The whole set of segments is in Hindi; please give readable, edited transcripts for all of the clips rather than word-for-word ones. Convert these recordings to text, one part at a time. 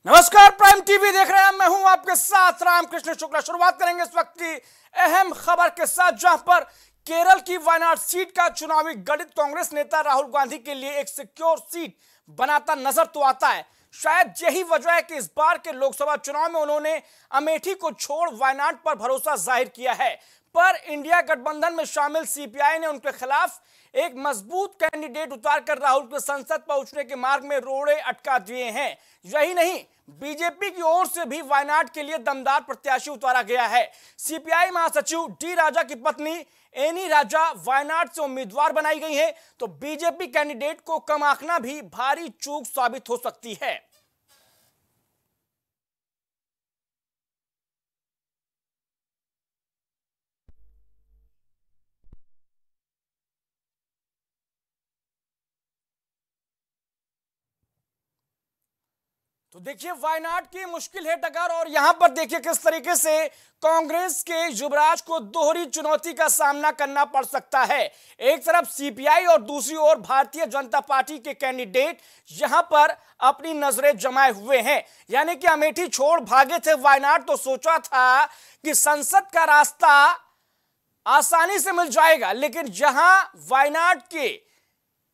नमस्कार, प्राइम टीवी देख रहे हैं। मैं हूं आपके साथ रामकृष्ण शुक्ला। शुरुआत करेंगे इस वक्त की अहम खबर के साथ, जहां पर केरल की वायनाड सीट का चुनावी गणित कांग्रेस नेता राहुल गांधी के लिए एक सिक्योर सीट बनाता नजर तो आता है। शायद यही वजह है कि इस बार के लोकसभा चुनाव में उन्होंने अमेठी को छोड़ वायनाड पर भरोसा जाहिर किया है। पर इंडिया गठबंधन में शामिल सीपीआई ने उनके खिलाफ एक मजबूत कैंडिडेट उतारकर राहुल के संसद पहुंचने के मार्ग में रोड़े अटका दिए हैं। यही नहीं, बीजेपी की ओर से भी वायनाड के लिए दमदार प्रत्याशी उतारा गया है। सीपीआई महासचिव डी राजा की पत्नी एनी राजा वायनाड से उम्मीदवार बनाई गई है, तो बीजेपी कैंडिडेट को कम आंकना भी भारी चूक साबित हो सकती है। तो देखिए, वायनाड की मुश्किल है डगर, और यहां पर देखिए किस तरीके से कांग्रेस के युवराज को दोहरी चुनौती का सामना करना पड़ सकता है। एक तरफ सीपीआई और दूसरी ओर भारतीय जनता पार्टी के कैंडिडेट यहां पर अपनी नजरें जमाए हुए हैं। यानी कि अमेठी छोड़ भागे थे वायनाड, तो सोचा था कि संसद का रास्ता आसानी से मिल जाएगा, लेकिन यहां वायनाड के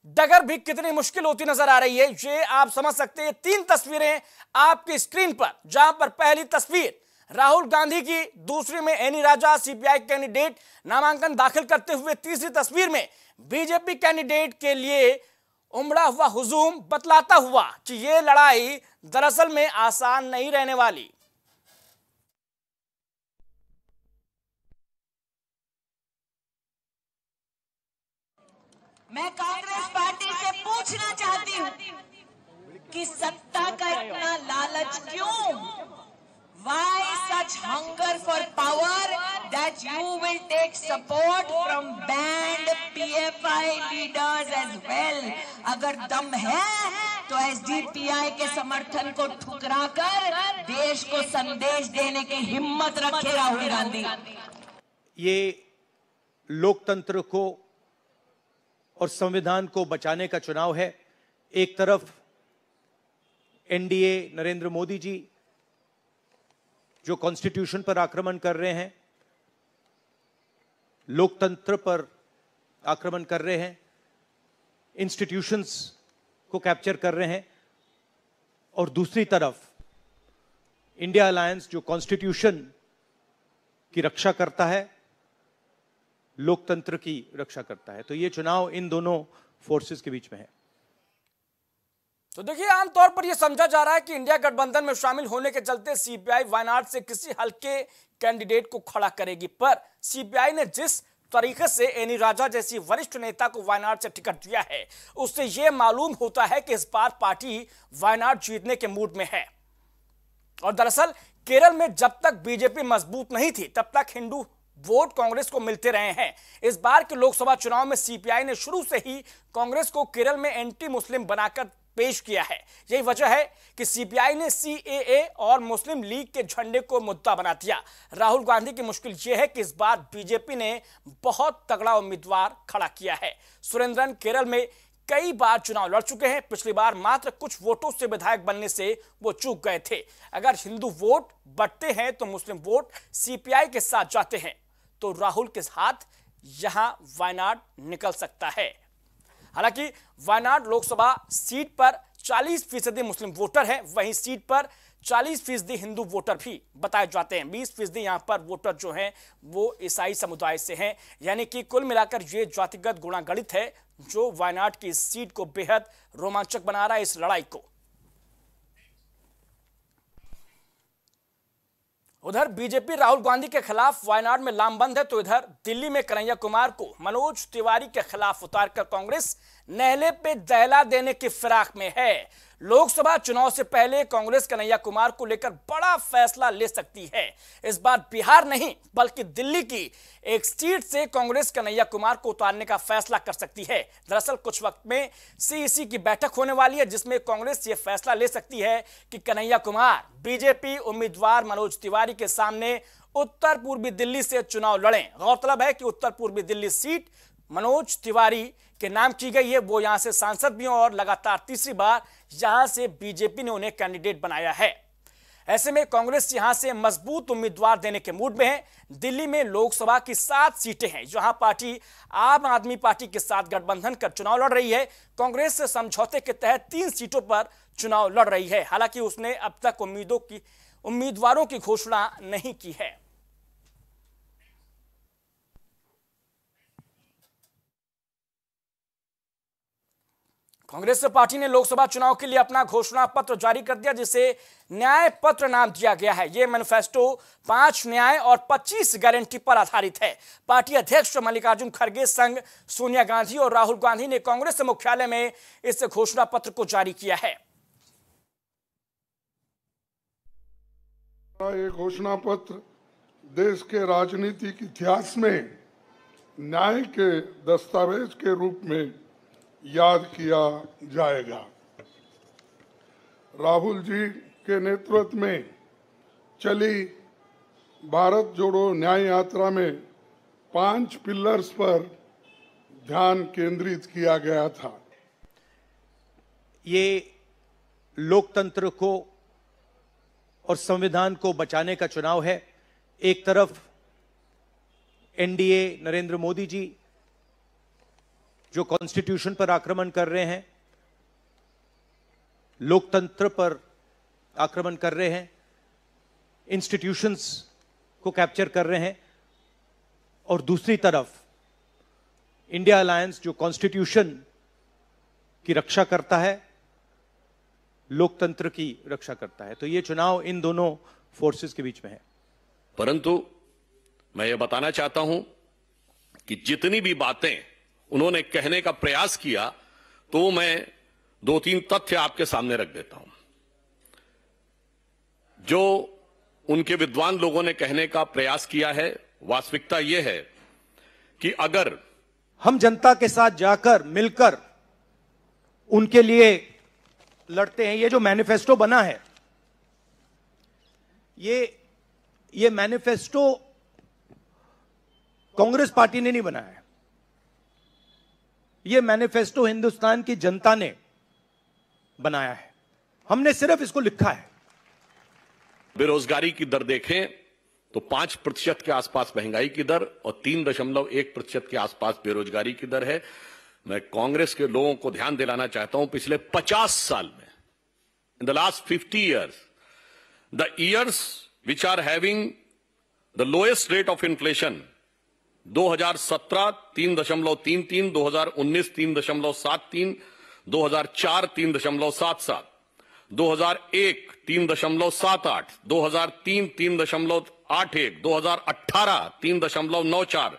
डगर भी कितनी मुश्किल होती नजर आ रही है, ये आप समझ सकते हैं। 3 तस्वीरें आपकी स्क्रीन पर, जहां पर पहली तस्वीर राहुल गांधी की, दूसरी में एनी राजा सीपीआई कैंडिडेट नामांकन दाखिल करते हुए, तीसरी तस्वीर में बीजेपी कैंडिडेट के लिए उमड़ा हुआ हुजूम बतलाता हुआ कि यह लड़ाई दरअसल में आसान नहीं रहने वाली। मैं कांग्रेस पार्टी से पूछना चाहती हूँ कि सत्ता का इतना लालच क्यों? Why such hunger for power that you will take support from banned PFI leaders as well? अगर दम है तो एसडीपीआई के समर्थन को ठुकराकर देश को संदेश देने की हिम्मत रखे राहुल गांधी। ये लोकतंत्र को और संविधान को बचाने का चुनाव है। एक तरफ एनडीए नरेंद्र मोदी जी जो कॉन्स्टिट्यूशन पर आक्रमण कर रहे हैं, लोकतंत्र पर आक्रमण कर रहे हैं, इंस्टीट्यूशंस को कैप्चर कर रहे हैं, और दूसरी तरफ इंडिया अलायंस जो कॉन्स्टिट्यूशन की रक्षा करता है, लोकतंत्र की रक्षा करता है। तो ये चुनाव इन दोनों फोर्सेस के बीच में है। तो देखिए, आमतौर पर यह समझा जा रहा है कि इंडिया गठबंधन में शामिल होने के चलते सीपीआई वायनाड से किसी हल्के कैंडिडेट को खड़ा करेगी, पर सीपीआई ने जिस तरीके से एनी राजा जैसी वरिष्ठ नेता को वायनाड से टिकट दिया है, उससे यह मालूम होता है कि इस बार पार्टी वायनाड जीतने के मूड में है। और दरअसल केरल में जब तक बीजेपी मजबूत नहीं थी, तब तक हिंदू वोट कांग्रेस को मिलते रहे हैं। इस बार के लोकसभा चुनाव में सीपीआई ने शुरू से ही कांग्रेस को केरल में एंटी मुस्लिम बनाकर पेश किया है। यही वजह है कि सीपीआई ने सीएए और मुस्लिम लीग के झंडे को मुद्दा बना दिया। राहुल गांधी की मुश्किल यह है कि इस बार बीजेपी ने बहुत तगड़ा उम्मीदवार खड़ा किया है। सुरेंद्रन केरल में कई बार चुनाव लड़ चुके हैं। पिछली बार मात्र कुछ वोटों से विधायक बनने से वो चूक गए थे। अगर हिंदू वोट बढ़ते हैं तो मुस्लिम वोट सीपीआई के साथ जाते हैं, तो राहुल के हाथ यहां वायनाड निकल सकता है। हालांकि वायनाड लोकसभा सीट पर 40% मुस्लिम वोटर हैं, वहीं सीट पर 40% हिंदू वोटर भी बताए जाते हैं। 20% यहां पर वोटर जो हैं वो ईसाई समुदाय से हैं। यानी कि कुल मिलाकर ये जातिगत गुणागणित है जो वायनाड की इस सीट को बेहद रोमांचक बना रहा है, इस लड़ाई को। उधर बीजेपी राहुल गांधी के खिलाफ वायनाड में लामबंद है, तो इधर दिल्ली में कन्हैया कुमार को मनोज तिवारी के खिलाफ उतारकर कांग्रेस नहले पे दहला देने की फिराक में है। लोकसभा चुनाव से पहले कांग्रेस कन्हैया कुमार को लेकर बड़ा फैसला ले सकती है। इस बार बिहार नहीं बल्कि दिल्ली की एक सीट से कांग्रेस कन्हैया कुमार को उतारने का फैसला कर सकती है। दरअसल कुछ वक्त में सीईसी की बैठक होने वाली है, जिसमें कांग्रेस यह फैसला ले सकती है कि कन्हैया कुमार बीजेपी उम्मीदवार मनोज तिवारी के सामने उत्तर पूर्वी दिल्ली से चुनाव लड़ें। गौरतलब है कि उत्तर पूर्वी दिल्ली सीट मनोज तिवारी के नाम की गई है, वो यहां से सांसद भी हैं और लगातार तीसरी बार यहां से बीजेपी ने उन्हें कैंडिडेट बनाया है। ऐसे में कांग्रेस यहां से मजबूत उम्मीदवार देने के मूड में है। दिल्ली में लोकसभा की 7 सीटें हैं जहां पार्टी आम आदमी पार्टी के साथ गठबंधन कर चुनाव लड़ रही है। कांग्रेस से समझौते के तहत 3 सीटों पर चुनाव लड़ रही है। हालांकि उसने अब तक उम्मीदवारों की घोषणा नहीं की है। कांग्रेस पार्टी ने लोकसभा चुनाव के लिए अपना घोषणा पत्र जारी कर दिया, जिसे न्याय पत्र नाम दिया गया है। यह मैनिफेस्टो 5 न्याय और 25 गारंटी पर आधारित है। पार्टी अध्यक्ष मल्लिकार्जुन खड़गे संग सोनिया गांधी और राहुल गांधी ने कांग्रेस मुख्यालय में इस घोषणा पत्र को जारी किया है। ये घोषणा पत्र देश के राजनीतिक इतिहास में न्याय के दस्तावेज के रूप में याद किया जाएगा। राहुल जी के नेतृत्व में चली भारत जोड़ो न्याय यात्रा में 5 पिलर्स पर ध्यान केंद्रित किया गया था। ये लोकतंत्र को और संविधान को बचाने का चुनाव है। एक तरफ एनडीए नरेंद्र मोदी जी जो कॉन्स्टिट्यूशन पर आक्रमण कर रहे हैं, लोकतंत्र पर आक्रमण कर रहे हैं, इंस्टीट्यूशंस को कैप्चर कर रहे हैं, और दूसरी तरफ इंडिया अलायंस जो कॉन्स्टिट्यूशन की रक्षा करता है, लोकतंत्र की रक्षा करता है। तो ये चुनाव इन दोनों फोर्सेस के बीच में है। परंतु मैं ये बताना चाहता हूं कि जितनी भी बातें उन्होंने कहने का प्रयास किया, तो मैं 2-3 तथ्य आपके सामने रख देता हूं। जो उनके विद्वान लोगों ने कहने का प्रयास किया है, वास्तविकता यह है कि अगर हम जनता के साथ जाकर मिलकर उनके लिए लड़ते हैं, ये जो मैनिफेस्टो बना है, ये मैनिफेस्टो कांग्रेस पार्टी ने नहीं बनाया है। ये मैनिफेस्टो हिंदुस्तान की जनता ने बनाया है। हमने सिर्फ इसको लिखा है। बेरोजगारी की दर देखें तो 5% के आसपास महंगाई की दर और 3.1% के आसपास बेरोजगारी की दर है। मैं कांग्रेस के लोगों को ध्यान दिलाना चाहता हूं, पिछले 50 साल में, in the last 50 years, the years which are having the lowest rate of inflation, 2017 3.33, 2019 3.73, 2004 3.77, 2001 3.78, 2003 3.81, 2018 3.94,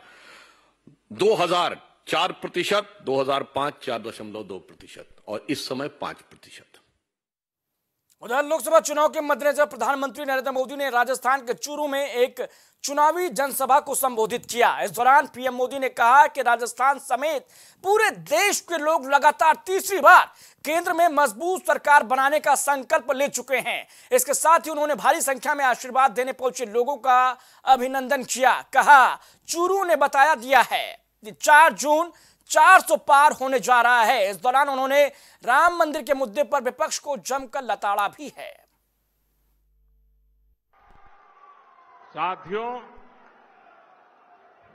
2000 4%, 2005 4.2% और इस समय 5%। उधर लोकसभा चुनाव के मद्देनजर प्रधानमंत्री नरेंद्र मोदी ने राजस्थान के चूरू में एक चुनावी जनसभा को संबोधित किया। इस दौरान पीएम मोदी ने कहा कि राजस्थान समेत पूरे देश के लोग लगातार तीसरी बार केंद्र में मजबूत सरकार बनाने का संकल्प ले चुके हैं। इसके साथ ही उन्होंने भारी संख्या में आशीर्वाद देने पहुंचे लोगों का अभिनंदन किया। कहा, चूरू ने बता दिया है कि 4 जून 400 पार होने जा रहा है। इस दौरान उन्होंने राम मंदिर के मुद्दे पर विपक्ष को जमकर लताड़ा भी है। साथियों,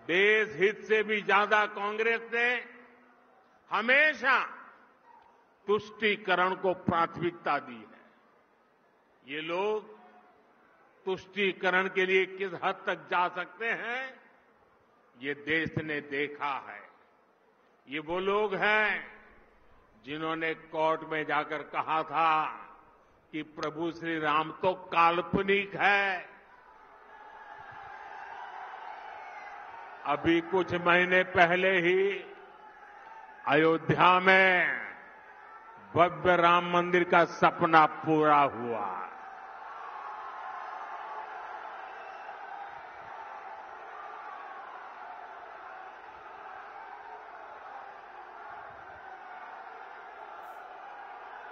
देश हित से भी ज्यादा कांग्रेस ने हमेशा तुष्टीकरण को प्राथमिकता दी है। ये लोग तुष्टीकरण के लिए किस हद तक जा सकते हैं, ये देश ने देखा है। ये वो लोग हैं जिन्होंने कोर्ट में जाकर कहा था कि प्रभु श्री राम तो काल्पनिक है। अभी कुछ महीने पहले ही अयोध्या में भव्य राम मंदिर का सपना पूरा हुआ।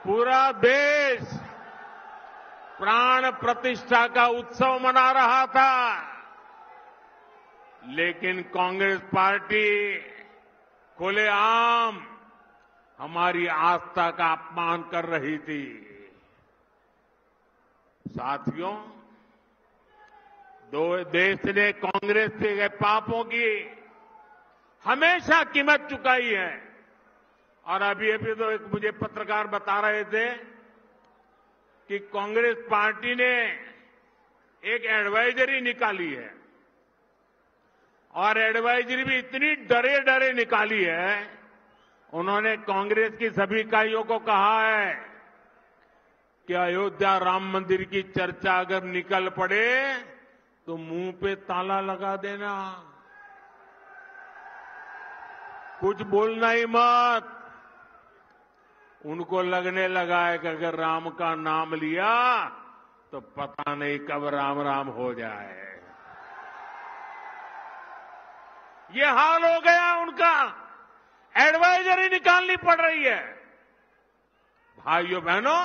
पूरा देश प्राण प्रतिष्ठा का उत्सव मना रहा था, लेकिन कांग्रेस पार्टी खुलेआम हमारी आस्था का अपमान कर रही थी। साथियों, देश ने कांग्रेस के पापों की हमेशा कीमत चुकाई है। और अभी तो एक मुझे पत्रकार बता रहे थे कि कांग्रेस पार्टी ने एक एडवाइजरी निकाली है और एडवाइजरी भी इतनी डरे डरे निकाली है। उन्होंने कांग्रेस की सभी इकाइयों को कहा है कि अयोध्या राम मंदिर की चर्चा अगर निकल पड़े तो मुंह पे ताला लगा देना, कुछ बोलना ही मत। उनको लगने लगा है कि अगर राम का नाम लिया तो पता नहीं कब राम राम हो जाए। ये हाल हो गया उनका, एडवाइजरी निकालनी पड़ रही है। भाइयों बहनों,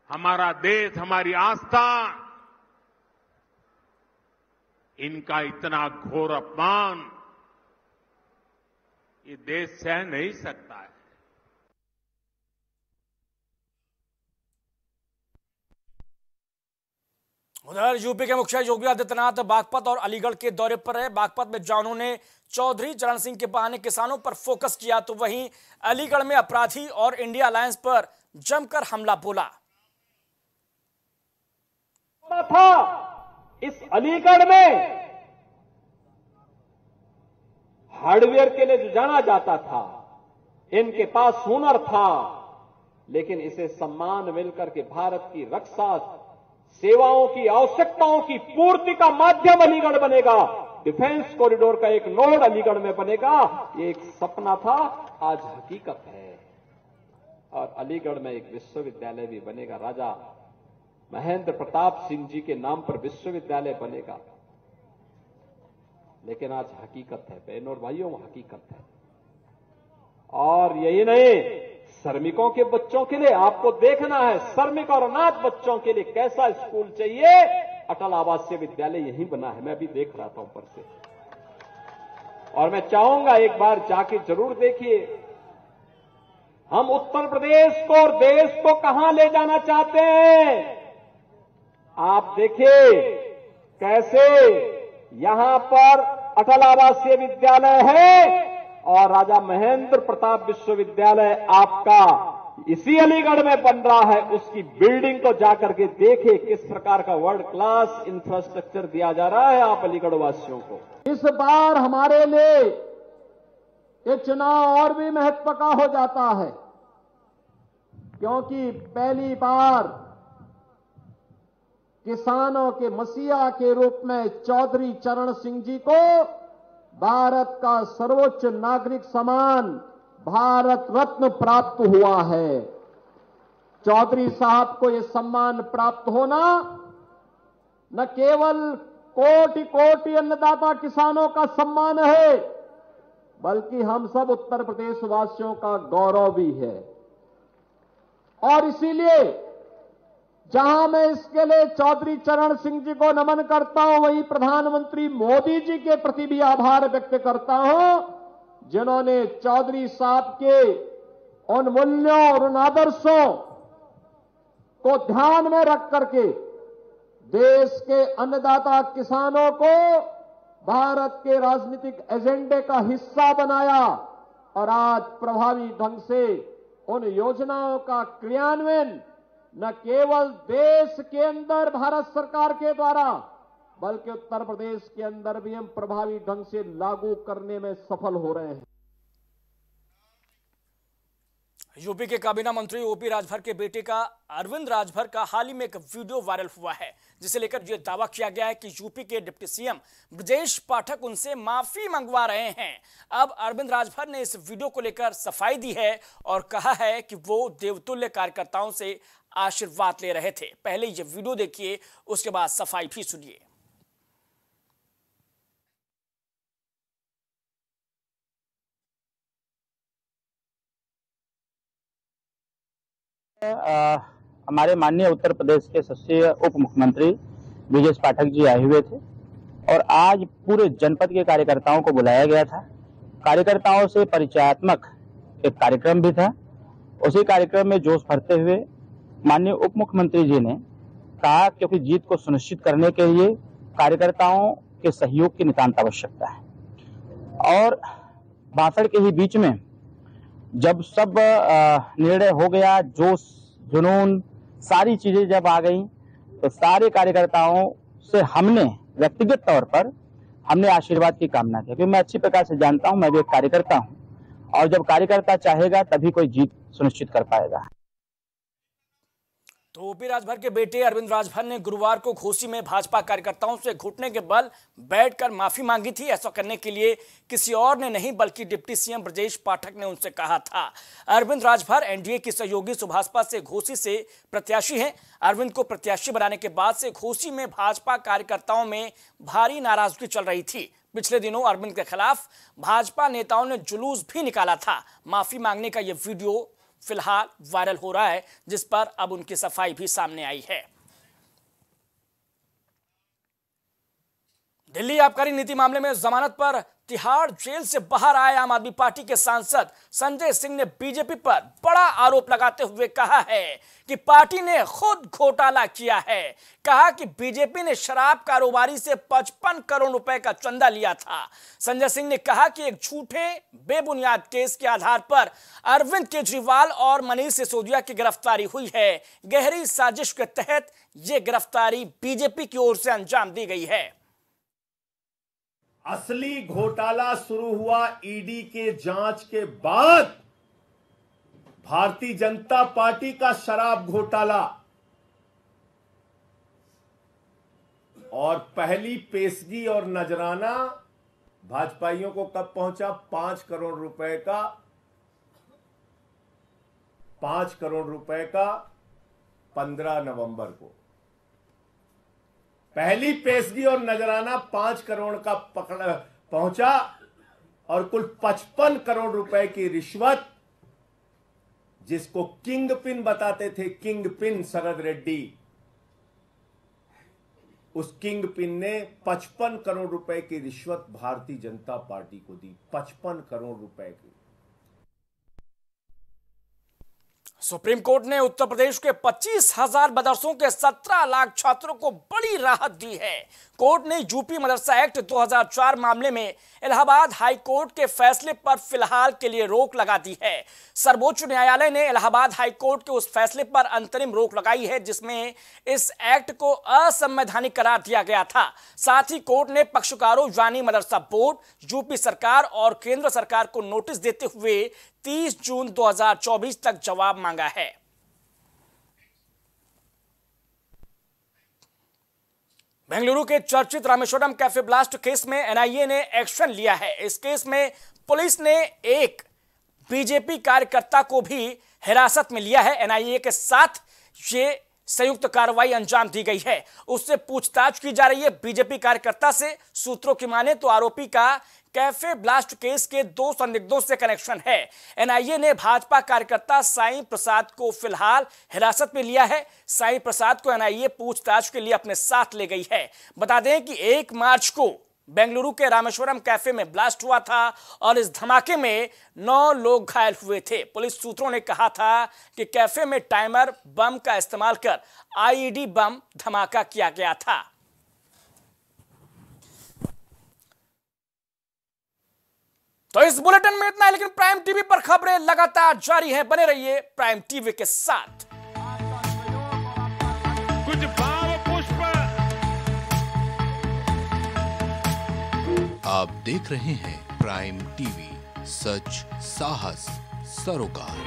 हमारा देश, हमारी आस्था, इनका इतना घोर अपमान ये देश सह नहीं सकता है। उधर यूपी के मुखिया योगी आदित्यनाथ बागपत और अलीगढ़ के दौरे पर है। बागपत में जवानों ने चौधरी चरण सिंह के बहाने किसानों पर फोकस किया, तो वहीं अलीगढ़ में अपराधी और इंडिया अलायंस पर जमकर हमला बोला। था इस अलीगढ़ में हार्डवेयर के लिए जो जाना जाता था, इनके पास हुनर था, लेकिन इसे सम्मान मिलकर के भारत की रक्षा सेवाओं की आवश्यकताओं की पूर्ति का माध्यम अलीगढ़ बनेगा। डिफेंस कॉरिडोर का एक नोड अलीगढ़ में बनेगा। ये एक सपना था, आज हकीकत है। और अलीगढ़ में एक विश्वविद्यालय भी बनेगा। राजा महेंद्र प्रताप सिंह जी के नाम पर विश्वविद्यालय बनेगा। लेकिन आज हकीकत है बहनों और भाइयों, हकीकत है। और यही नहीं, श्रमिकों के बच्चों के लिए आपको देखना है, श्रमिक और अनाथ बच्चों के लिए कैसा स्कूल चाहिए। अटल आवासीय विद्यालय यहीं बना है, मैं भी देख रहा था ऊपर से। और मैं चाहूंगा एक बार जाके जरूर देखिए। हम उत्तर प्रदेश को और देश को कहां ले जाना चाहते हैं। आप देखिए कैसे यहां पर अटल आवासीय विद्यालय है और राजा महेंद्र प्रताप विश्वविद्यालय आपका इसी अलीगढ़ में बन रहा है। उसकी बिल्डिंग को जाकर के देखिए किस प्रकार का वर्ल्ड क्लास इंफ्रास्ट्रक्चर दिया जा रहा है आप अलीगढ़ वासियों को। इस बार हमारे लिए ये चुनाव और भी महत्व का हो जाता है, क्योंकि पहली बार किसानों के मसीहा के रूप में चौधरी चरण सिंह जी को भारत का सर्वोच्च नागरिक सम्मान भारत रत्न प्राप्त हुआ है। चौधरी साहब को यह सम्मान प्राप्त होना न केवल कोटि कोटि अन्नदाता किसानों का सम्मान है, बल्कि हम सब उत्तर प्रदेश वासियों का गौरव भी है। और इसीलिए जहां मैं इसके लिए चौधरी चरण सिंह जी को नमन करता हूं, वहीं प्रधानमंत्री मोदी जी के प्रति भी आभार व्यक्त करता हूं, जिन्होंने चौधरी साहब के उन मूल्यों और उन आदर्शों को ध्यान में रख करके देश के अन्नदाता किसानों को भारत के राजनीतिक एजेंडे का हिस्सा बनाया और आज प्रभावी ढंग से उन योजनाओं का क्रियान्वयन न केवल देश के अंदर भारत सरकार के द्वारा, बल्कि उत्तर प्रदेश के अंदर भी हम प्रभावी ढंग से लागू करने में सफल हो रहे हैं। यूपी के काबीना मंत्री ओपी राजभर के बेटे का अरविंद राजभर का हाल ही में एक वीडियो वायरल हुआ है, जिसे लेकर यह दावा किया गया है कि यूपी के डिप्टी सीएम ब्रजेश पाठक उनसे माफी मंगवा रहे हैं। अब अरविंद राजभर ने इस वीडियो को लेकर सफाई दी है और कहा है कि वो देवतुल्य कार्यकर्ताओं से आशीर्वाद ले रहे थे। पहले ये वीडियो देखिए, उसके बाद सफाई भी सुनिए। हमारे माननीय उत्तर प्रदेश के सचिव उप मुख्यमंत्री ब्रजेश पाठक जी आए हुए थे और आज पूरे जनपद के कार्यकर्ताओं को बुलाया गया था। कार्यकर्ताओं से परिचयात्मक एक कार्यक्रम भी था। उसी कार्यक्रम में जोश भरते हुए माननीय उप मुख्यमंत्री जी ने कहा, क्योंकि जीत को सुनिश्चित करने के लिए कार्यकर्ताओं के सहयोग की नितांत आवश्यकता है। और भाषण के ही बीच में जब सब निर्णय हो गया, जोश जुनून सारी चीजें जब आ गई, तो सारे कार्यकर्ताओं से हमने व्यक्तिगत तौर पर हमने आशीर्वाद की कामना की, क्योंकि मैं अच्छी प्रकार से जानता हूं, मैं भी एक कार्यकर्ता हूं और जब कार्यकर्ता चाहेगा तभी कोई जीत सुनिश्चित कर पाएगा। तो ओपी राजभर के बेटे अरविंद राजभर ने गुरुवार को घोसी में भाजपा कार्यकर्ताओं से घुटने के बल बैठकर माफी मांगी थी। ऐसा करने के लिए किसी और ने नहीं बल्कि डिप्टी सीएम ब्रजेश पाठक ने उनसे कहा था। अरविंद राजभर एनडीए की सहयोगी सुभाषपा से घोसी से प्रत्याशी हैं। अरविंद को प्रत्याशी बनाने के बाद से घोसी में भाजपा कार्यकर्ताओं में भारी नाराजगी चल रही थी। पिछले दिनों अरविंद के खिलाफ भाजपा नेताओं ने जुलूस भी निकाला था। माफी मांगने का यह वीडियो फिलहाल वायरल हो रहा है, जिस पर अब उनकी सफाई भी सामने आई है। दिल्ली आबकारी नीति मामले में जमानत पर तिहाड़ जेल से बाहर आए आम आदमी पार्टी के सांसद संजय सिंह ने बीजेपी पर बड़ा आरोप लगाते हुए कहा है कि पार्टी ने खुद घोटाला किया है। कहा कि बीजेपी ने शराब कारोबारी से 55 करोड़ रुपए का चंदा लिया था। संजय सिंह ने कहा कि एक झूठे बेबुनियाद केस के आधार पर अरविंद केजरीवाल और मनीष सिसोदिया की गिरफ्तारी हुई है। गहरी साजिश के तहत यह गिरफ्तारी बीजेपी की ओर से अंजाम दी गई है। असली घोटाला शुरू हुआ ईडी के जांच के बाद। भारतीय जनता पार्टी का शराब घोटाला और पहली पेशगी और नजराना भाजपाइयों को कब पहुंचा? 5 करोड़ रुपए का 5 करोड़ रुपए का 15 नवंबर को पहली पेशगी और नजराना 5 करोड़ का पहुंचा और कुल 55 करोड़ रुपए की रिश्वत, जिसको किंग पिन बताते थे, किंग पिन शरद रेड्डी, उस किंग पिन ने 55 करोड़ रुपए की रिश्वत भारतीय जनता पार्टी को दी। 55 करोड़ रुपए की। सुप्रीम कोर्ट ने उत्तर प्रदेश के 25,000 मदरसों के 17 लाख छात्रों को बड़ी राहत दी है। कोर्ट ने यूपी मदरसा एक्ट 2004 मामले में इलाहाबाद हाई कोर्ट के फैसले पर फिलहाल के लिए रोक लगा दी है। सर्वोच्च न्यायालय ने इलाहाबाद हाई कोर्ट के उस फैसले पर अंतरिम रोक लगाई है जिसमें इस एक्ट को असंवैधानिक करार दिया गया था। साथ ही कोर्ट ने पक्षकारों यानी मदरसा बोर्ड, यूपी सरकार और केंद्र सरकार को नोटिस देते हुए 30 जून 2024 तक जवाब मांगा है। बेंगलुरु के चर्चित रामेश्वरम कैफे ब्लास्ट केस में एनआईए ने एक्शन लिया है। इस केस में पुलिस ने एक बीजेपी कार्यकर्ता को भी हिरासत में लिया है। एनआईए के साथ ये संयुक्त कार्रवाई अंजाम दी गई है। उससे पूछताछ की जा रही है। बीजेपी कार्यकर्ता से सूत्रों की माने तो आरोपी का कैफे ब्लास्ट केस के 2 संदिग्धों से कनेक्शन है। एनआईए ने भाजपा कार्यकर्ता साईं प्रसाद को फिलहाल हिरासत में लिया है। साईं प्रसाद को एनआईए पूछताछ के लिए अपने साथ ले गई है। बता दें कि 1 मार्च को बेंगलुरु के रामेश्वरम कैफे में ब्लास्ट हुआ था और इस धमाके में 9 लोग घायल हुए थे। पुलिस सूत्रों ने कहा था कि कैफे में टाइमर बम का इस्तेमाल कर आईईडी बम धमाका किया गया था। तो इस बुलेटिन में इतना है, लेकिन प्राइम टीवी पर खबरें लगातार जारी हैं। बने रहिए प्राइम टीवी के साथ। कुछ भाव पुष्प। आप देख रहे हैं प्राइम टीवी, सच साहस सरोकार।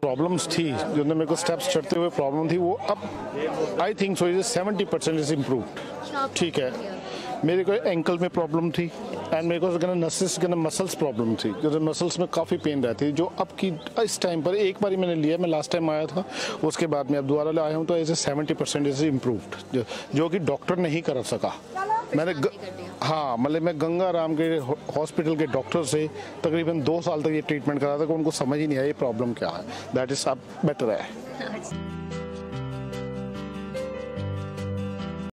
प्रॉब्लम्स थी जो मेरे को स्टेप्स चढ़ते हुए प्रॉब्लम थी, वो अब I think so 70% is improved. ठीक है, मेरे को एंकल में प्रॉब्लम थी एंड मेरे को नसेस मसल्स प्रॉब्लम थी, जो मसल्स में काफ़ी पेन रहती है, जो अब की इस टाइम पर एक बार मैंने लिया, मैं लास्ट टाइम आया था, उसके बाद मैं अब दोबारा आया हूँ, तो ऐसे 70% इज इम्प्रूव्ड, जो कि डॉक्टर नहीं कर सका। मैंने हाँ, मतलब मैं गंगा राम के हॉस्पिटल के डॉक्टर से तकरीबन 2 साल तक ये ट्रीटमेंट करा था कि उनको समझ ही नहीं आया ये प्रॉब्लम क्या है। दैट इज अब बेटर है।